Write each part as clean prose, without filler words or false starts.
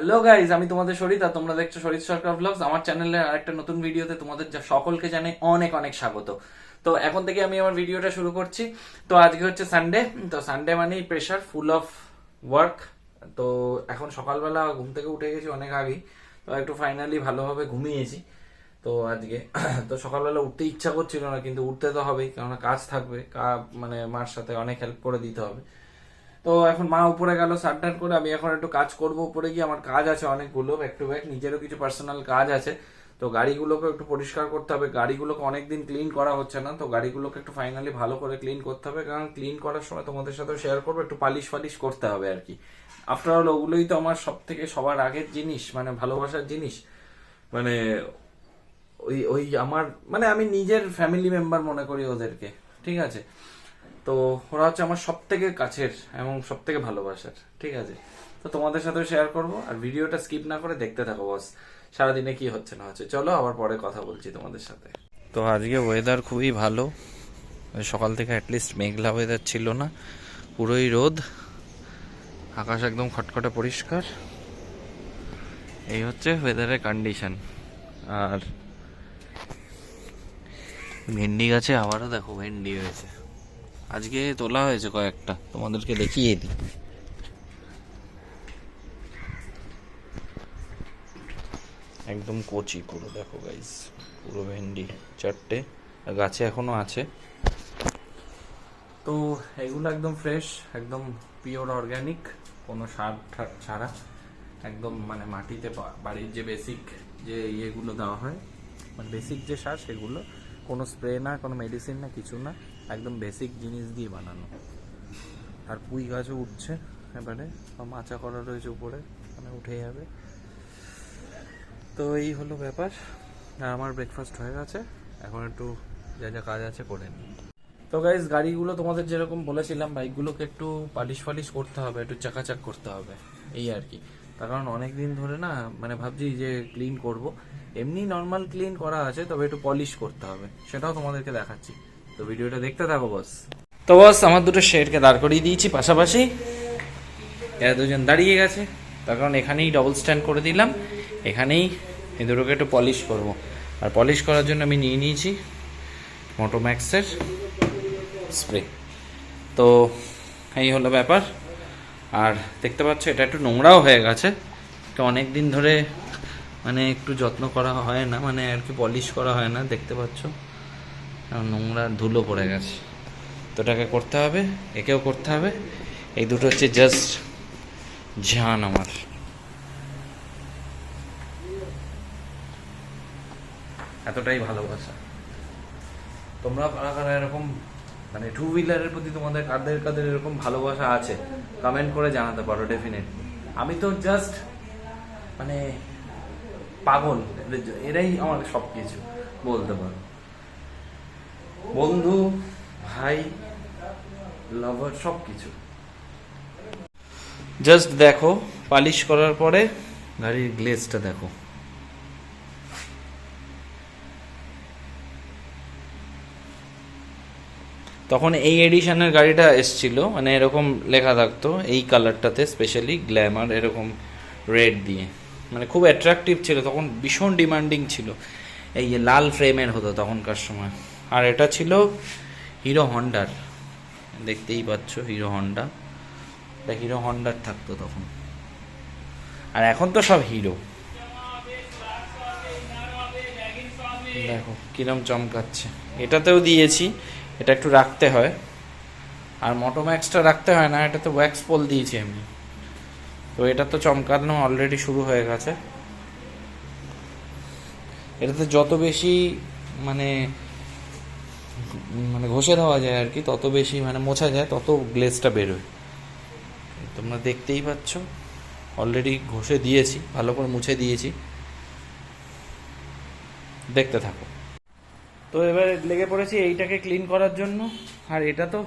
Hello guys, আমি তোমাদের শরীর আর তোমরা দেখছো শরীর সরকার ব্লগস। আমার চ্যানেলে আরেকটা নতুন ভিডিওতে তোমাদের সকলকে জানাই অনেক অনেক স্বাগত। তো এখন থেকে আমি আমার ভিডিওটা শুরু করছি। তো আজকে হচ্ছে সানডে। তো সানডে মানেই প্রেশার, ফুল অফ ওয়ার্ক। তো এখন সকালবেলা ঘুম থেকে উঠে গেছি অনেক আগেই। তো একটু ফাইনালি ভালোভাবে ঘুমিয়েছি। তো আজকে তো সকালবেলা উঠতে ইচ্ছা করছিল না, কিন্তু উঠতে তো হবেই, কেননা কাজ থাকবে। মানে মার সাথে অনেক হেল্প করে দিতে হবে। তো এখন মা উপরে গেল সাবধান করে, আমি এখন একটু কাজ করব। উপরে গিয়ে আমার কাজ আছে অনেকগুলো, ব্যাক টু ব্যাক, নিজেরও কিছু পার্সোনাল কাজ আছে। তো গাড়িগুলোকে একটু পরিষ্কার করতে হবে, গাড়িগুলোকে অনেকদিন ক্লিন করা হচ্ছে না, তো গাড়িগুলোকে একটু ফাইনালি ভালো করে ক্লিন করতে হবে। কারণ ক্লিন করার সময় তোমাদের সাথে শেয়ার করবো, একটু পালিশ ফালিশ করতে হবে আর কি। আফটার অল ওগুলোই তো আমার সব থেকে সবার আগের জিনিস, মানে ভালোবাসার জিনিস। মানে ওই ওই আমার মানে আমি নিজের ফ্যামিলি মেম্বার মনে করি ওদেরকে, ঠিক আছে। তো ওরা হচ্ছে আমার সব থেকে কাছের এবং সব থেকে ভালোবাসার, ঠিক আছে। তো তোমাদের সাথেও শেয়ার করব, আর ভিডিওটা স্কিপ না করে দেখতে থাকো বস, সারাদিনে কি হচ্ছে না হচ্ছে। চলো আবার পরে কথা বলছি তোমাদের সাথে। তো আজকে ওয়েদার খুবই ভালো, সকাল থেকে অ্যাটলিস্ট মেঘলা ওয়েদার ছিল না, পুরোই রোদ, আকাশ একদম খটখটে পরিষ্কার। এই হচ্ছে ওয়েদারের কন্ডিশন। আর ভেন্ডি গাছে আবারও দেখো ভেন্ডি হয়েছে, আজকে তোলা হয়েছে কয়েকটা, তোমাদেরকে দেখিয়ে দিই। একদম কচি পুরো, দেখো গাইস, পুরো ভেন্ডি চারটে গাছে এখনো আছে। তো এগুলো একদম ফ্রেশ, একদম পিওর অর্গ্যানিক, কোনো সার ছাড়া, একদম মানে মাটিতে বাড়ির যে বেসিক যে ইয়েগুলো দেওয়া হয়, মানে বেসিক যে সার, সেগুলো কোনো স্প্রে না, কোনো মেডিসিন না, কিছু না, একদম বেসিক জিনিস দিয়ে বানানো। আর পুঁই গাছও উঠছে এবারে, মাচা করা রয়েছে উপরে, মানে উঠে যাবে। তো এই হলো ব্যাপার। আর আমার ব্রেকফাস্ট হয়ে গেছে, এখন একটু যা যা কাজ আছে করে নিই। তো গাইজ, গাড়িগুলো তোমাদের যেরকম বলেছিলাম, বাইকগুলোকে একটু পালিশ ফালিশ করতে হবে, একটু চাকাচাক করতে হবে, এই আর কি। তার কারণ অনেক দিন ধরে না, মানে ভাবছি যে ক্লিন করব, এমনি নর্মাল ক্লিন করা আছে, তবে একটু পলিশ করতে হবে, সেটাও তোমাদেরকে দেখাচ্ছি। তো ভিডিওটা দেখতে থাকো বস। তো বস, আমার দুটো শেডকে দাঁড় করিয়ে দিয়েছি পাশাপাশি, এরা দুজন দাঁড়িয়ে গেছে, তার কারণ এখানেই ডবল স্ট্যান্ড করে দিলাম, এখানেই এই দুটোকে একটু পলিশ করব। আর পলিশ করার জন্য আমি নিয়ে নিয়েছি মোটোম্যাক্সের স্প্রে। তো এই হলো ব্যাপার। আর দেখতে পাচ্ছ এটা একটু নোংরাও হয়ে গেছে, তো অনেক দিন ধরে মানে একটু যত্ন করা হয় না, মানে আর কি পলিশ করা হয় না, দেখতে পাচ্ছ নোংরা ধুলো পড়ে গেছে। তো এটাকে করতে হবে, একেও করতে হবে। এই দুটো হচ্ছে জাস্ট জান আমার। এতটাই ভালোবাসা। তোমরা কারা কারা এরকম, মানে টু হুইলারের প্রতি তোমাদের কাদের কাদের এরকম ভালোবাসা আছে, কমেন্ট করে জানাতে পারো ডেফিনেটলি। আমি তো জাস্ট মানে পাগল, এরাই আমার সব কিছু বলতে পারো। বন্ধু, ভাই, লাভার, সব কিছু। জাস্ট দেখো, পালিশ করার পরে গাড়ির গ্লেজটা দেখো। তখন এই এডিশনের গাড়িটা এসছিল, মানে এরকম লেখা থাকতো এই কালারটাতে, স্পেশালি গ্ল্যামার, এরকম রেড দিয়ে, মানে খুব অ্যাট্রাকটিভ ছিল তখন, ভীষণ ডিমান্ডিং ছিল। এই যে লাল ফ্রেমের হতো তখনকার সময়। আর এটা ছিল হিরো হন্ডার, দেখতেই পাচ্ছ হিরো হন্ডা, এটা হিরো হন্ডার থাকতো তখন। আর এখন তো সব হিরো, দেখো কিরম চমকাচ্ছে। এটাতেও দিয়েছি, এটা একটু রাখতে হয়, আর মোটোম্যাক্সটা রাখতে হয় না, এটা তো ওয়্যাক্স পোল দিয়েছি আমি। তো এটা তো চমকানো অলরেডি শুরু হয়ে গেছে। এটাতে যত বেশি মানে মানে ঘষে দেওয়া যায় আর কি, তত বেশি মানে মোছা যায়, তত গ্লেজটা বেরোয়। তোমরা দেখতেই পাচ্ছ, অলরেডি ঘষে দিয়েছি, ভালো করে মুছে দিয়েছি, দেখতে থাকো। তো এবার লেগে পড়েছি এইটাকে ক্লিন করার জন্য। আর এটা তো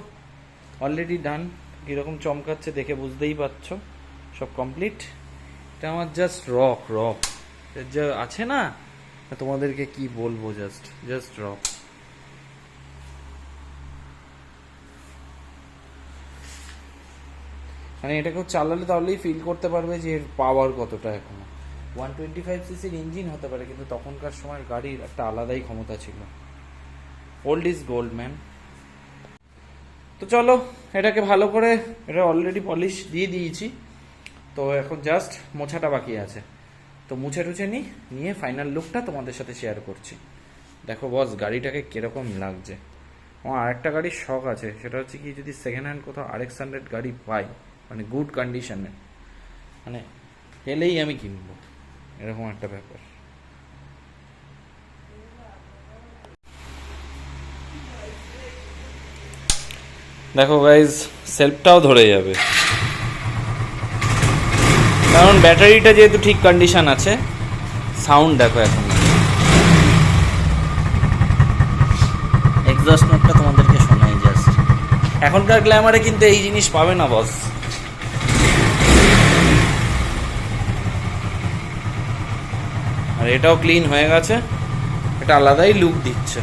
অলরেডি ডান, কীরকম চমকাচ্ছে দেখে বুঝতেই পারছো, সব কমপ্লিট। এটা আমার জাস্ট রক রক যা আছে না, তোমাদেরকে কি বলবো, জাস্ট জাস্ট রক। মানে এটাকেও চালালে তাহলেই ফিল করতে পারবে যে এর পাওয়ার কতটা। এখনো 125 সিসির ইঞ্জিন হতে পারে, কিন্তু তখনকার সময় গাড়ির একটা আলাদাই ক্ষমতা ছিল। Old is gold man. তো চলো এটাকে ভালো করে, এটা অলরেডি পলিশ দিয়ে দিয়েছি, তো এখন জাস্ট মোছাটা বাকি আছে। তো মুছে টুছে নিয়ে ফাইনাল লুকটা তোমাদের সাথে শেয়ার করছি। দেখো বস গাড়িটাকে কিরকম লাগছে। আমার আরেকটা গাড়ির শখ আছে, সেটা হচ্ছে কি যদি সেকেন্ড হ্যান্ড কোথাও RX-100 গাড়ি পাই, মানে গুড কন্ডিশনে, মানে পেলেই আমি কিনবো, এরকম একটা ব্যাপার। দেখো গাইজ সেলফটাও ধরে যাবে, কারণ ব্যাটারিটা যেহেতু ঠিক কন্ডিশন আছে। সাউন্ড দেখো এখন, এক্সস্ট নোটটা তোমাদেরকে শোনাই জাস্ট। এখনকার গ্ল্যামারে কিন্তু এই জিনিস পাবে না বস। আর এটাও ক্লিন হয়ে গেছে, এটা আলাদাই লুক দিচ্ছে।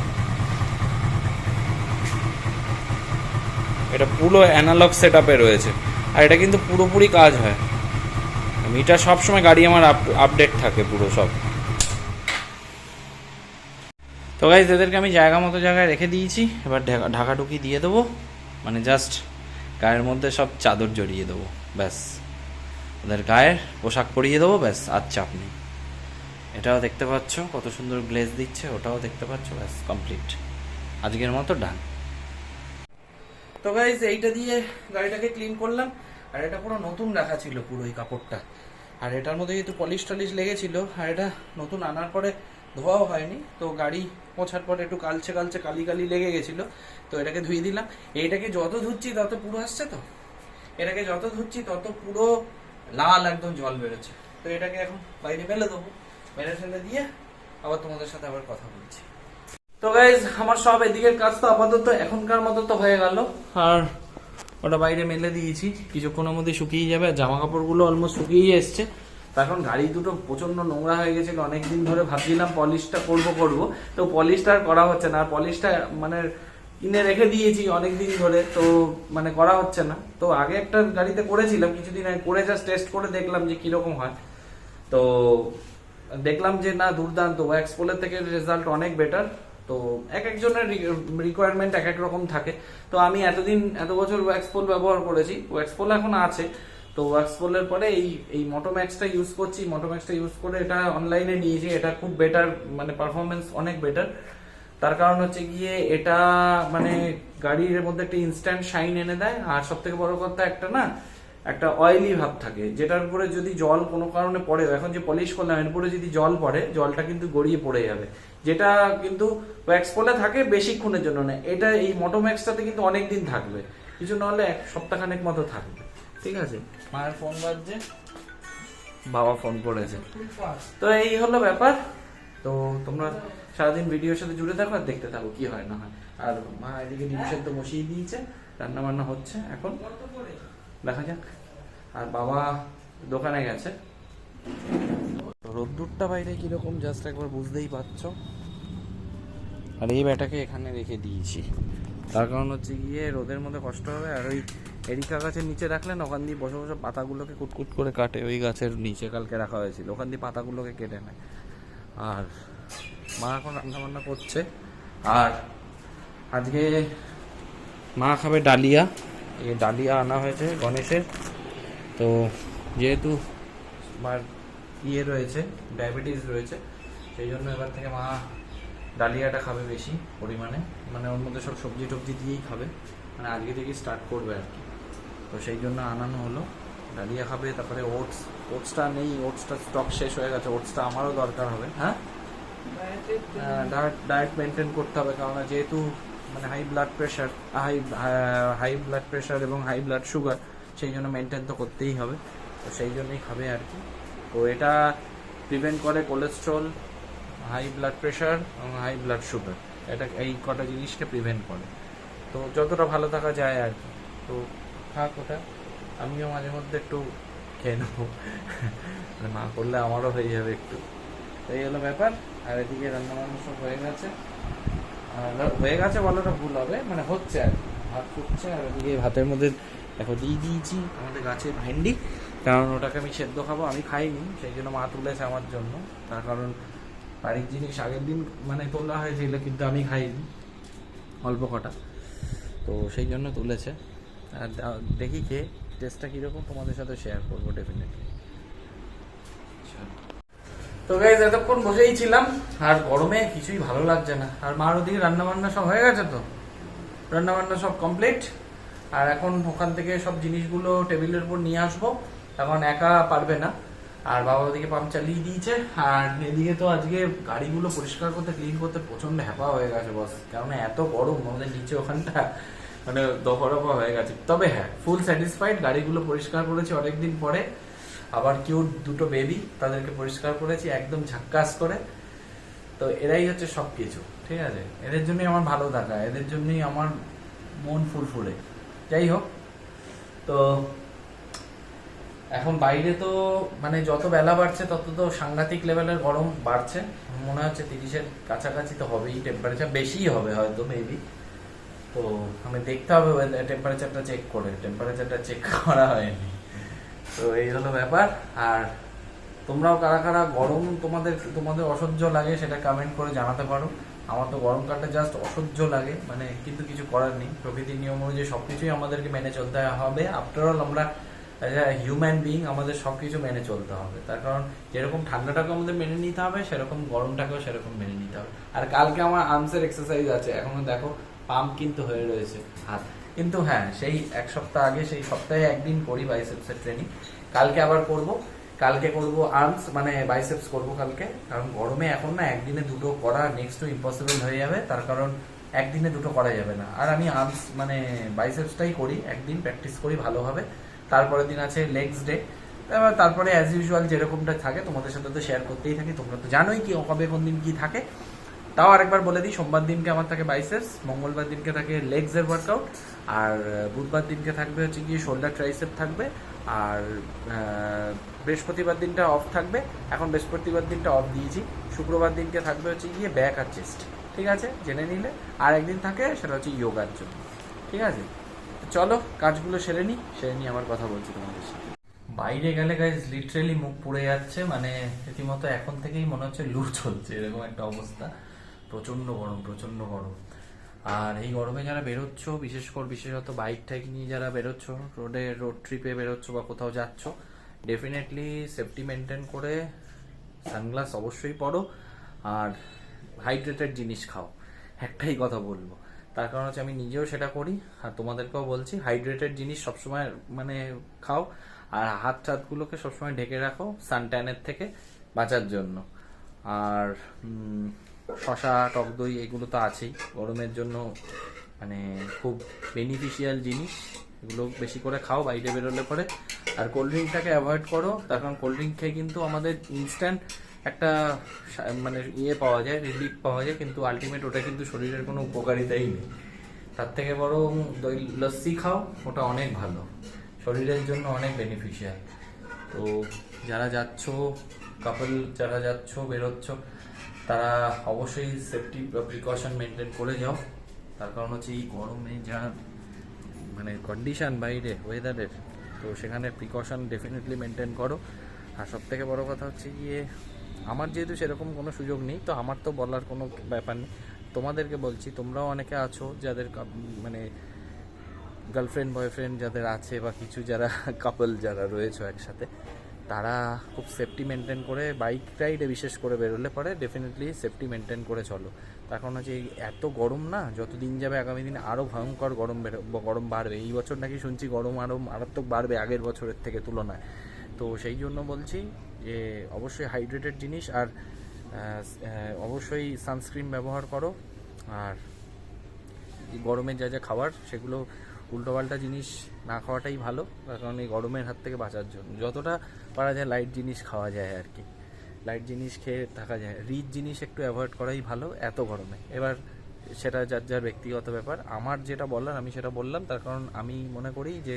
এটা পুরো অ্যানালগ সেট আপে রয়েছে, আর এটা কিন্তু পুরোপুরি কাজ হয়। মিটার সবসময় গাড়ি আমার আপডেট থাকে পুরো সব। তো গাইজ এদেরকে আমি জায়গা মতো জায়গায় রেখে দিয়েছি, এবার ঢাকাঢুকি দিয়ে দেবো, মানে জাস্ট গায়ের মধ্যে সব চাদর জড়িয়ে দেবো, ব্যাস। ওদের গায়ের পোশাক পরিয়ে দেবো, ব্যাস, আর চাপ নেই। এটাও দেখতে পাচ্ছ কত সুন্দর গ্লেজ দিচ্ছে, ওটাও দেখতে পাচ্ছ, ব্যাস কমপ্লিট। আজকের মতো ডান। তো গাইজ এইটা দিয়ে গাড়িটাকে ক্লিন করলাম, আর এটা পুরো নতুন রাখা ছিল পুরো এই কাপড়টা। আর এটার মধ্যে যেহেতু পলিশ টলিশ লেগেছিল, আর এটা নতুন আনার পরে ধোয়াও হয়নি, তো গাড়ি পোছার পরে একটু কালচে কালচে কালি কালি লেগে গেছিলো, তো এটাকে ধুয়ে দিলাম। এইটাকে যত ধুচ্ছি তত পুরো আসছে, তো এটাকে যত ধুচ্ছি তত পুরো লাল একদম জল বেরোচ্ছে। তো এটাকে এখন বাইরে ফেলে দেবো, বাইরে ফেলে দিয়ে আবার তোমাদের সাথে আবার কথা বলছি। তো গাইজ আমার সব এদিকের কাজ তো আপাতত এখনকার মতো তো হয়ে গেল, আর ওটা বাইরে মেলে দিয়েছি, কিছুক্ষণের মধ্যে শুকিয়ে যাবে। আর জামা কাপড়গুলো অলমোস্ট শুকিয়ে এসছে। এখন গাড়ি দুটো প্রচন্ড নোংরা হয়ে গেছিল, অনেকদিন ধরে ভাবছিলাম পলিশটা করব, তো পলিশটা আর করা হচ্ছে না। আর পলিশটা মানে কিনে রেখে দিয়েছি অনেকদিন ধরে, তো মানে করা হচ্ছে না। তো আগে একটা গাড়িতে করেছিলাম কিছুদিন আগে, করে জাস্ট টেস্ট করে দেখলাম যে কিরকম হয়। তো দেখলাম যে না, দুর্দান্ত, ওয়্যাক্স পোলের থেকে রেজাল্ট অনেক বেটার। তো এক একজনের রিকোয়ারমেন্ট এক এক রকম থাকে। তো আমি এত বছর ওয়্যাক্স পোল ব্যবহার করেছি, ওয়্যাক্স পোল এখন আছে। তো ওয়্যাক্স পোলের পরে এই মোটোম্যাক্সটা ইউজ করছি। মোটোম্যাক্সটা ইউজ করে এটা অনলাইনে নিয়েছি, এটা খুব বেটার, মানে পারফরমেন্স অনেক বেটার। তার কারণ হচ্ছে গিয়ে এটা মানে গাড়ির মধ্যে একটা ইনস্ট্যান্ট শাইন এনে দেয়। আর সব থেকে বড় কথা একটা অয়েলি ভাব থাকে, যেটার উপরে যদি জল কোনো কারণে পড়ে, এখন যে পলিশ করলাম এর উপরে যদি জল পড়ে, জলটা কিন্তু গড়িয়ে পড়ে যাবে, যেটা কিন্তু ওয়্যাক্স পোলে থাকে বেশিক্ষণের জন্য না। এটা এই মোটোম্যাক্সটাতে কিন্তু অনেক দিন থাকবে, কিছু নাহলে এক সপ্তাহখানেক মতো থাকবে। ঠিক আছে, মায়ের ফোন বাজছে, বাবা ফোন করেছে। তো এই হলো ব্যাপার। তো তোমরা সারাদিন ভিডিওর সাথে জুড়ে থাকো আর দেখতে থাকো কি হয় না হয়। আর মা এদিকে ডিম সেদ্ধ বসিয়ে দিয়েছে, রান্না বান্না হচ্ছে এখন, দেখা যাক। আর বাবা দোকানে গেছে। রোদ্দুরটা বাইরে কিরকম জাস্ট একবার বুঝতেই পারছো। আর এই ব্যাটাকে এখানে রেখে দিয়েছি, তার কারণ হচ্ছে গিয়ে রোদের মধ্যে কষ্ট হবে। আর ওই এরিকা গাছের নিচে রাখলেন, ওখান দিয়ে বসে বসে পাতাগুলোকে কুটকুট করে কাটে। ওই গাছের নিচে কালকে রাখা হয়েছিল, ওখান দিয়ে পাতাগুলোকে কেটে নেয়। আর মা এখন রান্নাবান্না করছে। আর আজকে মা খাবে ডালিয়া, এই ডালিয়া আনা হয়েছে গণেশের। তো যেহেতু মার রয়েছে, ডায়াবেটিস রয়েছে, সেই জন্য এবার থেকে মা ডালিয়াটা খাবে বেশি পরিমাণে, মানে ওর মধ্যে সব সবজি টবজি দিয়েই খাবে, মানে আজকে থেকেই স্টার্ট করবে আর কি। তো সেই জন্য আনানো হলো, ডালিয়া খাবে। তারপরে ওটসটা নেই, ওটসটা স্টক শেষ হয়ে গেছে, ওটসটা আমারও দরকার হবে। হ্যাঁ, ডায়েট মেনটেন করতে হবে, কারণ যেহেতু মানে হাই ব্লাড প্রেশার এবং হাই ব্লাড সুগার, সেই জন্য মেনটেন তো করতেই হবে। তো সেই জন্যই খাবে আর কি। তো এটা প্রিভেন্ট করে কোলেস্ট্রল, হাই ব্লাড প্রেশার এবং হাই ব্লাড সুগার, এটা এই কটা জিনিসকে প্রিভেন্ট করে। তো যতটা ভালো থাকা যায় আর কি। তো থাক ওটা, আমিও মাঝে মধ্যে একটু খেয়ে নেবো, মা করলে আমারও হয়ে যাবে একটু। তো এই হলো ব্যাপার। আর এদিকে রান্নাবান্না সব হয়ে গেছে, বলাটা ভুল হবে, মানে হচ্ছে আর কি। ভাত ফুটছে, আর এদিকে ভাতের মধ্যে দেখো দিয়ে দিয়েছি আমাদের গাছের ভেন্ডি, কারণ ওটাকে আমি সেদ্ধ খাবো, আমি খাইনি, সেই জন্য মা তুলেছে আমার জন্য। তার কারণ বাড়ির জিনিস আগের দিন মানে তোলা হয়েছিল, কিন্তু আমি খাইনি অল্প কটা, তো সেই জন্য তুলেছে। আর দেখি খেয়ে টেস্টটা কীরকম তোমাদের সাথে শেয়ার করবো ডেফিনেটলি। তো গাইজ এতক্ষণ বসেই ছিলাম, আর গরমে কিছুই ভালো লাগছে না। আর মার ওদিকে রান্নাবান্না সব হয়ে গেছে, তো রান্নাবান্না সব কমপ্লিট। আর এখন ওখান থেকে সব জিনিসগুলো টেবিলের উপর নিয়ে আসবো, এখন একা পারবে না। আর বাবা ওদিকে পাম্প চালিয়ে দিয়েছে, আর এদিকে তো আজকে গাড়িগুলো পরিষ্কার করতে ক্লিন করতে প্রচন্ড হ্যাপা হয়ে গেছে বস, কেননা এত গরম আমাদের নিচে ওখানটা মানে দফা রফা হয়ে গেছে। তবে হ্যাঁ, ফুল স্যাটিসফাইড, গাড়িগুলো পরিষ্কার করেছি অনেকদিন পরে। আবার কিউট দুটো বেবি, তাদেরকে পরিষ্কার করেছি একদম ঝাক্কাস করে। তো এরাই হচ্ছে সব কিছু, ঠিক আছে? এদের জন্যই আমার ভালো থাকা, এদের জন্যই আমার মন ফুরফুরে। যাই হোক, তো এখন বাইরে তো মানে যত বেলা বাড়ছে তত তো সাংঘাতিক লেভেলের গরম বাড়ছে। মনে হচ্ছে 30-এর কাছাকাছি তো হবেই, টেম্পারেচার বেশিই হবে হয়তো মেবি। তো আমি দেখতে হবে টেম্পারেচারটা চেক করে, টেম্পারেচারটা চেক করা হয়নি। তো এই হলো ব্যাপার। আর তোমরাও কারা কারা গরম তোমাদের অসহ্য লাগে সেটা কমেন্ট করে জানাতে পারো। আমার তো গরমকালটা জাস্ট অসহ্য লাগে, মানে কিন্তু কিছু করার নেই, প্রকৃতির নিয়ম অনুযায়ী সবকিছুই আমাদেরকে মেনে চলতে হবে। আফটার অল আমরা হিউম্যান বিং, আমাদের সবকিছু মেনে চলতে হবে। তার কারণ যেরকম ঠান্ডাটাকে আমাদের মেনে নিতে হবে, সেরকম গরমটাকেও সেরকম মেনে নিতে হবে। আর কালকে আমার আর্মসের এক্সারসাইজ আছে, এখনো দেখো পাম্প কিন্তু হয়ে রয়েছে হাত। কিন্তু হ্যাঁ, সেই এক সপ্তাহ আগে, সেই সপ্তাহে একদিন করি বাইসেপসের ট্রেনিং, কালকে আবার করব। কালকে করব আর্মস, মানে বাইসেপস করব কালকে। কারণ গরমে এখন না একদিনে দুটো করা নেক্সট টু ইম্পসিবল হয়ে যাবে, তার কারণ একদিনে দুটো করা যাবে না। আর আমি আর্মস মানে বাইসেপসটাই করি, একদিন প্র্যাকটিস করি ভালোভাবে, তারপরের দিন আছে লেগস ডে। এবার তারপরে অ্যাজ ইউজুয়াল যেরকমটা থাকে তোমাদের সাথে তো শেয়ার করতেই থাকি, তোমরা তো জানোই কি কবে কোন দিন কি থাকে। তাও আরেকবার বলে দিই, সোমবার দিনকে আমার থাকে বাইসেপস, মঙ্গলবার দিনকে থাকে লেগসের ওয়ার্কআউট, আর বুধবার দিনকে থাকবে হচ্ছে গিয়ে শোল্ডার ট্রাইসেপ থাকবে, আর বৃহস্পতিবার দিনটা অফ থাকবে। এখন বৃহস্পতিবার দিনটা অফ দিয়েছি, শুক্রবার দিনকে থাকবে হচ্ছে গিয়ে ব্যাক আর চেস্ট, ঠিক আছে জেনে নিলে। আর একদিন থাকে সেটা হচ্ছে যোগার জন্য, ঠিক আছে? চলো কাজগুলো সেরে নিই আমার কথা বলছি তোমাদের সাথে। বাইরে গেলে গাইজ লিটারেলি মুখ পুড়ে যাচ্ছে, মানে রীতিমতো এখন থেকেই মনে হচ্ছে লু চলছে, এরকম একটা অবস্থা। প্রচন্ড গরম। আর এই গরমে যারা বেরোচ্ছ, বিশেষত বাইক টাইক নিয়ে যারা বেরোচ্ছ, রোড ট্রিপে বেরোচ্ছ বা কোথাও যাচ্ছ, ডেফিনেটলি সেফটি মেনটেন করে সানগ্লাস অবশ্যই পরো, আর হাইড্রেটেড জিনিস খাও, একটাই কথা বলবো। তার কারণ হচ্ছে আমি নিজেও সেটা করি, আর তোমাদেরকেও বলছি, হাইড্রেটেড জিনিস সবসময় মানে খাও, আর হাত টাতগুলোকে সবসময় ঢেকে রাখো সানট্যানের থেকে বাঁচার জন্য। আর শশা, টক দই এগুলো তো আছেই, গরমের জন্য মানে খুব বেনিফিশিয়াল জিনিস, এগুলো বেশি করে খাও বাইরে বেরোলে পরে। আর কোল্ড ড্রিঙ্কটাকে অ্যাভয়েড করো, তার কারণ কোল্ড ড্রিঙ্ক খেয়ে কিন্তু আমাদের ইনস্ট্যান্ট একটা মানে পাওয়া যায়, রিলিফ পাওয়া যায়, কিন্তু আলটিমেট ওটা কিন্তু শরীরের কোনো উপকারিতাই নেই। তার থেকে বরং দই লস্যি খাও, ওটা অনেক ভালো, শরীরের জন্য অনেক বেনিফিশিয়াল। তো যারা যাচ্ছ, কাপল যারা যাচ্ছ বেরোচ্ছ, তারা অবশ্যই সেফটি প্রিকশন মেনটেন করে যাও। তার কারণ হচ্ছে এই গরমে যা মানে কন্ডিশন বাইরে ওয়েদারের, তো সেখানে প্রিকশন ডেফিনেটলি মেনটেন করো। আর সব থেকে বড়ো কথা হচ্ছে গিয়ে, আমার যেহেতু সেরকম কোনো সুযোগ নেই, তো আমার তো বলার কোনো ব্যাপার নেই, তোমাদেরকে বলছি, তোমরাও অনেকে আছো যাদের মানে গার্লফ্রেন্ড বয়ফ্রেন্ড যাদের আছে, বা কিছু যারা কাপল যারা রয়েছে একসাথে, তারা খুব সেফটি মেনটেন করে বাইক রাইডে বিশেষ করে বেরোলে পরে ডেফিনেটলি সেফটি মেনটেন করে চলো। তার কারণ হচ্ছে এত গরম না, যত দিন যাবে আগামী দিনে আরও ভয়ঙ্কর গরম বাড়বে। এই বছর নাকি শুনছি গরম আরও মারাত্মক বাড়বে আগের বছরের থেকে তুলনায়। তো সেই জন্য বলছি যে অবশ্যই হাইড্রেটেড জিনিস, আর অবশ্যই সানস্ক্রিন ব্যবহার করো। আর গরমের যা খাবার সেগুলো উল্টোপাল্টা জিনিস না খাওয়াটাই ভালো, কারণ এই গরমের হাত থেকে বাঁচার জন্য যতটা পারা যায় লাইট জিনিস খাওয়া যায় আর কি, লাইট জিনিস খেয়ে থাকা যায়। রিচ জিনিস একটু অ্যাভয়েড করাই ভালো এত গরমে। এবার সেটা যার ব্যক্তিগত ব্যাপার, আমার যেটা বলার আমি সেটা বললাম, তার কারণ আমি মনে করি যে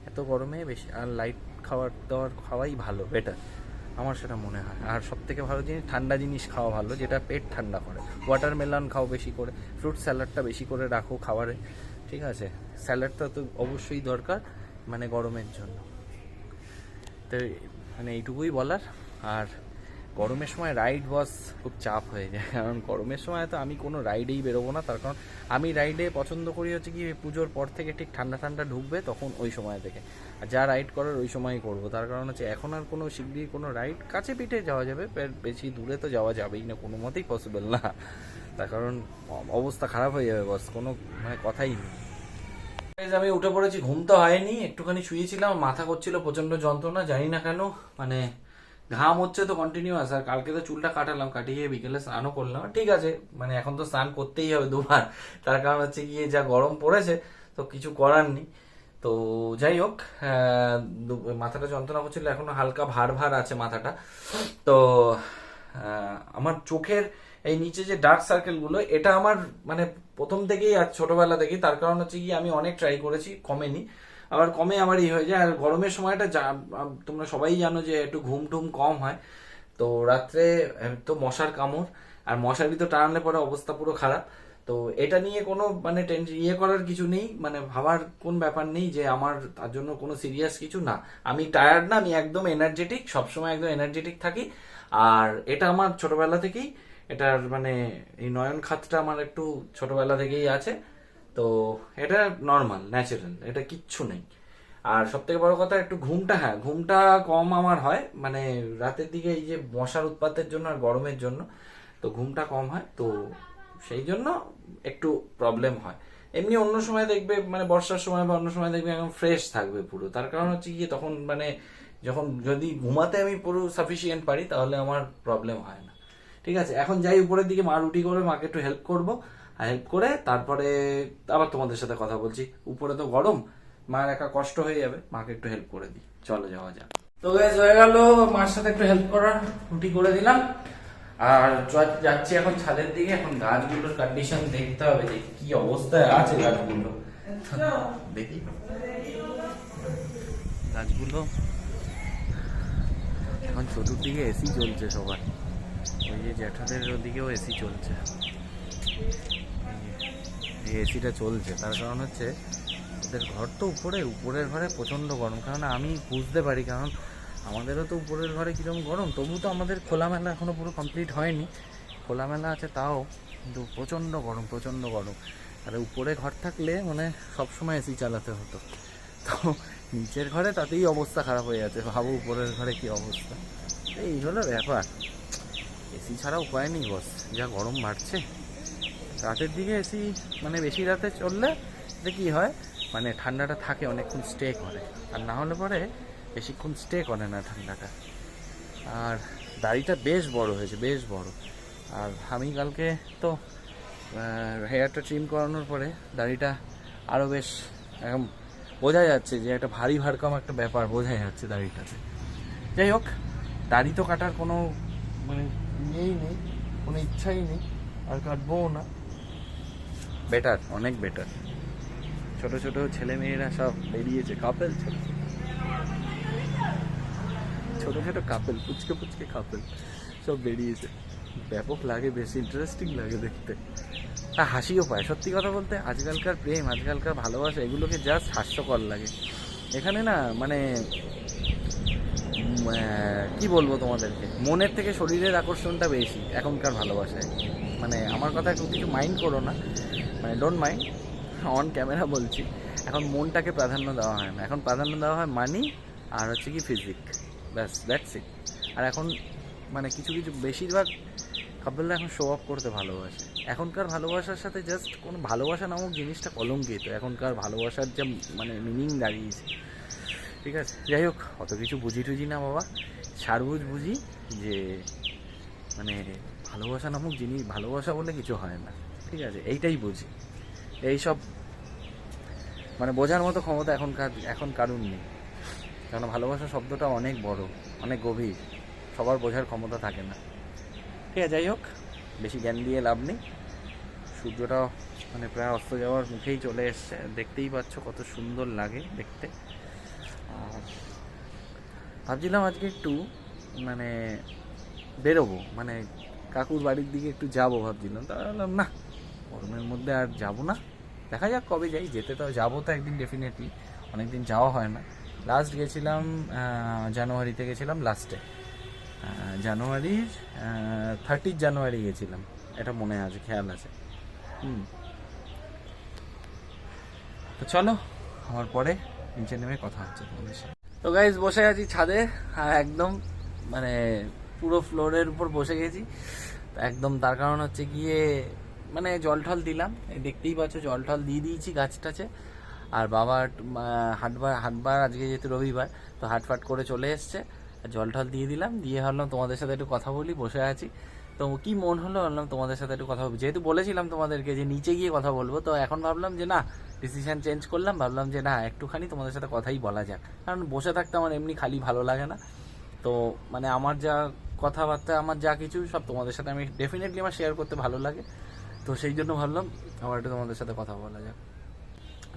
এত গরমে বেশি আর লাইট খাওয়াই ভালো, বেটার, আমার সেটা মনে হয়। আর সব থেকে ভালো জিনিস ঠান্ডা জিনিস খাওয়া ভালো, যেটা পেট ঠান্ডা করে। ওয়াটারমেলন খাও বেশি করে, ফ্রুট স্যালাডটা বেশি করে রাখো খাবারে, ঠিক আছে? স্যালাডটা তো অবশ্যই দরকার, মানে গরমের জন্য। তো মানে এইটুকুই বলার। আর গরমের সময় রাইড বস খুব চাপ হয়ে যায়, কারণ গরমের সময় তো আমি কোনো রাইডেই বেরোবো না। তার কারণ আমি রাইডে পছন্দ করি হচ্ছে কি পুজোর পর থেকে ঠিক ঠান্ডা ঠান্ডা ঢুকবে তখন ওই সময় থেকে, আর যা রাইড করার ওই সময়ই করবো। তার কারণ হচ্ছে এখন আর কোনো শিগগির কোনো রাইড কাছে পিঠে যাওয়া যাবে, বেশি দূরে তো যাওয়া যাবেই না, কোনো মতেই পসিবল না। তার কারণ অবস্থা খারাপ হয়ে যাবে বস, কোনো মানে কথাই নেই। আমি উঠে পড়েছি, ঘুম তো হয়নি, একটুখানি শুয়েছিলাম, মাথা করছিল প্রচন্ড যন্ত্রণা, জানি না কেন, মানে ঘাম হচ্ছে তো কন্টিনিউয়াস। আর কালকে তো চুলটা কাটালাম, কাটিয়ে বিকেলে স্নানও করলাম, ঠিক আছে, মানে এখন তো স্নান করতেই হবে দুবার, তার কারণ হচ্ছে গিয়ে যা গরম পড়েছে, তো কিছু করার নেই। তো যাই হোক, মাথাটা যন্ত্রণা করছিল, এখনো হালকা ভার ভার আছে মাথাটা। তো আমার চোখের এই নিচে যে ডার্ক সার্কেল গুলো, এটা আমার মানে প্রথম থেকেই আর ছোটবেলা থেকেই, তার কারণ হচ্ছে কি আমি অনেক ট্রাই করেছি, কমেনি, আবার কমে আমার হয়ে যায়। আর গরমের সময়টা তোমরা সবাই জানো যে একটু ঘুম টুম কম হয়, তো রাত্রে তো মশার কামড়, আর মশারি তো টানলে পরে অবস্থা পুরো খারাপ। তো এটা নিয়ে কোনো মানে টেনশন করার কিছু নেই, মানে ভাবার কোন ব্যাপার নেই যে আমার তার জন্য কোনো সিরিয়াস কিছু না। আমি টায়ার্ড না, আমি একদম এনার্জেটিক, সবসময় একদম এনার্জেটিক থাকি। আর এটা আমার ছোটবেলা থেকেই, এটার মানে এই নয়ন খাতটা আমার একটু ছোটবেলা থেকেই আছে। তো এটা নর্মাল, ন্যাচারাল, এটা কিচ্ছু নেই। আর সব থেকে বড় কথা একটু ঘুমটা, হ্যাঁ ঘুমটা কম আমার হয়, মানে রাতের দিকে এই যে মশার উৎপাতের জন্য আর গরমের জন্য, তো ঘুমটা কম হয়, তো সেই জন্য একটু প্রবলেম হয়। এমনি অন্য সময় দেখবে, মানে বর্ষার সময় বা অন্য সময় দেখবে একদম ফ্রেশ থাকবে পুরো, তার কারণ হচ্ছে গিয়ে তখন মানে যখন যদি ঘুমাতে আমি পুরো সাফিসিয়েন্ট পারি তাহলে আমার প্রবলেম হয় না। ঠিক আছে, এখন যাই উপরের দিকে, মা রুটি করবে, মাকে একটু হেল্প করবো, আর হেল্প করে তারপরে আবার তোমাদের সাথে কথা বলছি। উপরে তো গরম, মার একা কষ্ট হয়ে যাবে, মাকে একটু হেল্প করে দিই, চলো যাওয়া যাক। তো গাইস হয়ে গেল, মার সাথে একটু হেল্প করার, রুটি করে দিলাম, আর যাচ্ছি এখন ছাদের দিকে। এখন গাছগুলোর কন্ডিশন দেখতে হবে, দেখি কি অবস্থায় আছে গাছগুলো, দেখি গাছগুলো। এখন চতুর্দিকে এসি চলছে সবার, ওই যে জ্যাঠাদের ওদিকেও এসি চলছে, এই এসিটা চলছে, তার কারণ হচ্ছে ওদের ঘর তো উপরের ঘরে প্রচণ্ড গরম। কারণ আমি বুঝতে পারি, কারণ আমাদেরও তো উপরের ঘরে কীরকম গরম, তবু তো আমাদের খোলামেলা এখনও পুরো কমপ্লিট হয়নি, খোলামেলা আছে তাও, কিন্তু প্রচণ্ড গরম, প্রচণ্ড গরম। আর উপরে ঘর থাকলে মানে সবসময় এসি চালাতে হতো, তো নিচের ঘরে তাতেই অবস্থা খারাপ হয়ে যাচ্ছে, ভাবো উপরের ঘরে কি অবস্থা। এই হলো ব্যাপার, এসি ছাড়া উপায় নেই বস, যা গরম বাড়ছে। রাতের দিকে এসি মানে বেশি রাতে চললে কী হয়, মানে ঠান্ডাটা থাকে, অনেকক্ষণ স্টে করে, আর না হলে পরে বেশিক্ষণ স্টে করে না ঠান্ডাটা। আর দাড়িটা বেশ বড় হয়েছে, বেশ বড়। আর আমি কালকে তো হেয়ারটা ট্রিম করানোর পরে দাড়িটা আরও বেশ একদম বোঝা যাচ্ছে যে একটা ভারী ভারকম একটা ব্যাপার বোঝা যাচ্ছে দাড়িটাতে। যাই হোক, দাড়ি তো কাটার কোনো মানে ইয়েই নেই, কোনো ইচ্ছাই নেই, আর কাটবও না। বেটার, অনেক বেটার। ছোট ছোট ছেলে মেয়েরা সব বেরিয়েছে, কাপেল, ছোট ছোট কাপেল, পুচকে পুচকে কাপেল সব বেরিয়েছে, ব্যাপক লাগে, বেশ ইন্টারেস্টিং লাগে দেখতে, আর হাসিও পায়। সত্যি কথা বলতে আজকালকার প্রেম, আজকালকার ভালোবাসা, এগুলোকে জাস্ট হাস্যকর লাগে। এখানে না মানে কি বলবো তোমাদেরকে, মনের থেকে শরীরের আকর্ষণটা বেশি এখনকার ভালোবাসায়। মানে আমার কথা একটু কিছু মাইন্ড করো না, মানে ডোন্ট মাইন্ড, অন ক্যামেরা বলছি। এখন মনটাকে প্রাধান্য দেওয়া হয় না, এখন প্রাধান্য দেওয়া হয় মানি আর হচ্ছে কি ফিজিক, ব্যাস, দ্যাটস ইট। আর এখন মানে কিছু কিছু বেশিরভাগ কাপলরা এখন শো অফ করতে ভালোবাসে। এখনকার ভালোবাসার সাথে জাস্ট কোনো ভালোবাসা নামক জিনিসটা কলঙ্কিত, এখনকার ভালোবাসার যে মানে মিনিং দাঁড়িয়েছে। ঠিক আছে, যাই হোক, অত কিছু বুঝি টুঝি না বাবা, সারবুঝ বুঝি যে মানে ভালোবাসা নামক জিনিস, ভালোবাসা বলে কিছু হয় না, ঠিক আছে, এইটাই বুঝি। এইসব মানে বোঝার মতো ক্ষমতা এখন কারুর নেই, কারণ ভালোবাসা শব্দটা অনেক বড়, অনেক গভীর, সবার বোঝার ক্ষমতা থাকে না। ঠিক আছে, যাই হোক, বেশি জ্ঞান দিয়ে লাভ নেই। সূর্যটাও মানে প্রায় অস্ত যাওয়ার মুখেই চলে এসছে, দেখতেই পাচ্ছ কত সুন্দর লাগে দেখতে। আর ভাবছিলাম আজকে একটু মানে বেরোবো, মানে কাকুর বাড়ির দিকে একটু যাবো ভাবছিলাম, তা বললাম না, গরমের মধ্যে আর যাবো না, দেখা যাক কবে যাই, যেতে তো যাবো তো একদিন ডেফিনেটলি, অনেকদিন যাওয়া হয় না। লাস্ট গেছিলাম জানুয়ারিতে গেছিলাম, লাস্টে জানুয়ারির 30 জানুয়ারি গেছিলাম, এটা মনে আছে, খেয়াল আছে। তো চলো আমার পরে নিচে নেমে কথা হচ্ছে তোমাদের সাথে। তো গাইজ বসে আছি ছাদে, আর একদম মানে পুরো ফ্লোরের উপর বসে গেছি একদম। তার কারণ হচ্ছে গিয়ে মানে জল টল দিলাম, দেখতেই পাচ্ছ জল টল দিয়ে দিয়েছি গাছ টাছে। আর বাবা হাটবার আজকে যেহেতু রবিবার, তো হাটফাট করে চলে এসছে, জল টল দিয়ে দিলাম, দিয়ে ভাবলাম তোমাদের সাথে একটু কথা বলি, বসে আছি। তো কি মন হলো, ভাবলাম তোমাদের সাথে একটু কথা বলবো, যেহেতু বলেছিলাম তোমাদেরকে যে নিচে গিয়ে কথা বলবো, তো এখন ভাবলাম যে না, ডিসিশন চেঞ্জ করলাম, ভাবলাম যে না একটুখানি তোমাদের সাথে কথাই বলা যাক। কারণ বসে থাকতে আমার এমনি খালি ভালো লাগে না। তো মানে আমার যা কথাবার্তা, আমার যা কিছু সব তোমাদের সাথে আমি ডেফিনেটলি আমার শেয়ার করতে ভালো লাগে। তো সেই জন্য ভাবলাম আমার একটু তোমাদের সাথে কথা বলা যাক।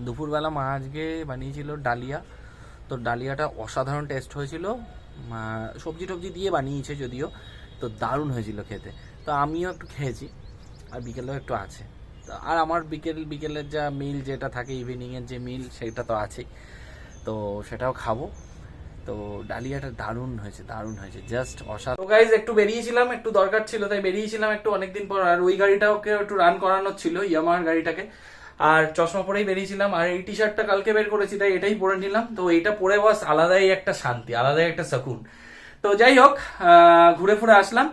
দুপুরবেলা মা আজকে বানিয়েছিল ডালিয়া। তো ডালিয়াটা অসাধারণ টেস্ট হয়েছিল, সবজি টবজি দিয়ে বানিয়েছে যদিও, তো দারুণ হয়েছিল খেতে। তো আমিও একটু খেয়েছি, আর বিকেলেও একটু আছে। আর আমার বিকেলের যা মিল যেটা থাকে, ইভিনিংয়ের যে মিল, সেটা তো আছেই, তো সেটাও খাবো। তো ডালিয়াটা দারুণ হয়েছে, জাস্ট অসাধারণ। তো গাইজ একটু বেরিয়েছিলাম, একটু দরকার ছিল, তাই বেরিয়েছিলাম একটু অনেকদিন পর। আর ওই গাড়িটাকে একটু রান করানো ছিল, ইয়ামাহার গাড়িটাকে। আর চশমা পরেই বেরিয়েছিলাম, আর এই টি শার্টটা কালকে বের করেছি, তাই এটাই পরে নিলাম। তো এইটা পরে বাস আলাদাই একটা শান্তি, আলাদাই একটা সাকুন। তো যাই হোক, ঘুরে ফুরে আসলাম,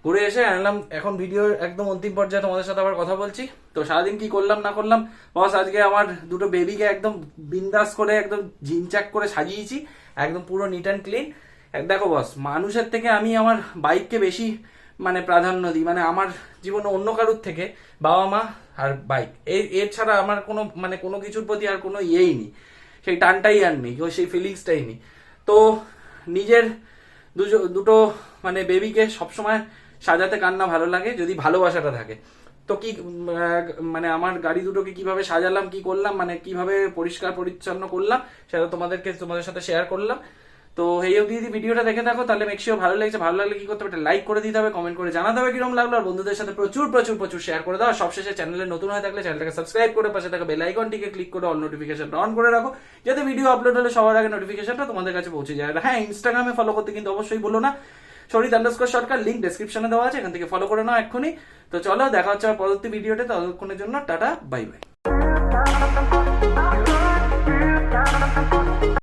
ঘুরে এসে আনলাম এখন ভিডিওর একদম অন্তিম পর্যায়ে তোমাদের সাথে আবার কথা বলছি। তো সারাদিন কি করলাম না করলাম বস, আজকে আমার দুটো বেবিকে একদম বিন্দাস করে একদম ঝিনচাক করে সাজিয়েছি, একদম পুরো নিট অ্যান্ড ক্লিন। দেখো বস, মানুষের থেকে আমি আমার বাইককে বেশি মানে প্রাধান্য দিই। মানে আমার জীবনে অন্য কারোর থেকে বাবা মা আর বাইক, এর ছাড়া আমার কোনো মানে কোনো কিছুর প্রতি আর কোনো ইয়েই নেই, সেই টানটাই আর নেই, সেই ফিলিংসটাই নেই। তো নিজের দুটো মানে বেবিকে সবসময় সাজাতে কান্না ভালো লাগে যদি ভালোবাসাটা থাকে। তো কি মানে আমার গাড়ি দুটোকে কিভাবে সাজালাম, কি করলাম, মানে কিভাবে পরিষ্কার পরিচ্ছন্ন করলাম, সেটা তোমাদের সাথে শেয়ার করলাম। তো এই অবধি যদি ভিডিওটা দেখে থাকো তাহলে মেক শিওর ভালো লাগছে। ভালো লাগলে কি করতে হবে, একটা লাইক করে দিতে হবে, কমেন্ট করে জানাতে হবে কিরকম লাগলো, আর বন্ধুদের সাথে প্রচুর প্রচুর প্রচুর শেয়ার করে দাও। সবশেষে চ্যানেলে নতুন হয়ে থাকলে চ্যানেলটাকে সাবস্ক্রাইব করে পাশে থাকা বেল আইকনটিকে ক্লিক করে অল নোটিফিকেশন অন করে রাখো, যাতে ভিডিও আপলোড হলে সবার আগে নোটিফিকেশনটা তোমাদের কাছে পৌঁছে যায়। হ্যাঁ, ইনস্টাগ্রামে ফলো করতে কিন্তু অবশ্যই বলো না, শরীর_সরকার, লিঙ্ক ডেসক্রিপশনে দেওয়া আছে, এখান থেকে ফলো করে নাও এক্ষুনি। তো চলো দেখা হচ্ছে পরবর্তী ভিডিওতে, ততক্ষণের জন্য টাটা, বাই বাই।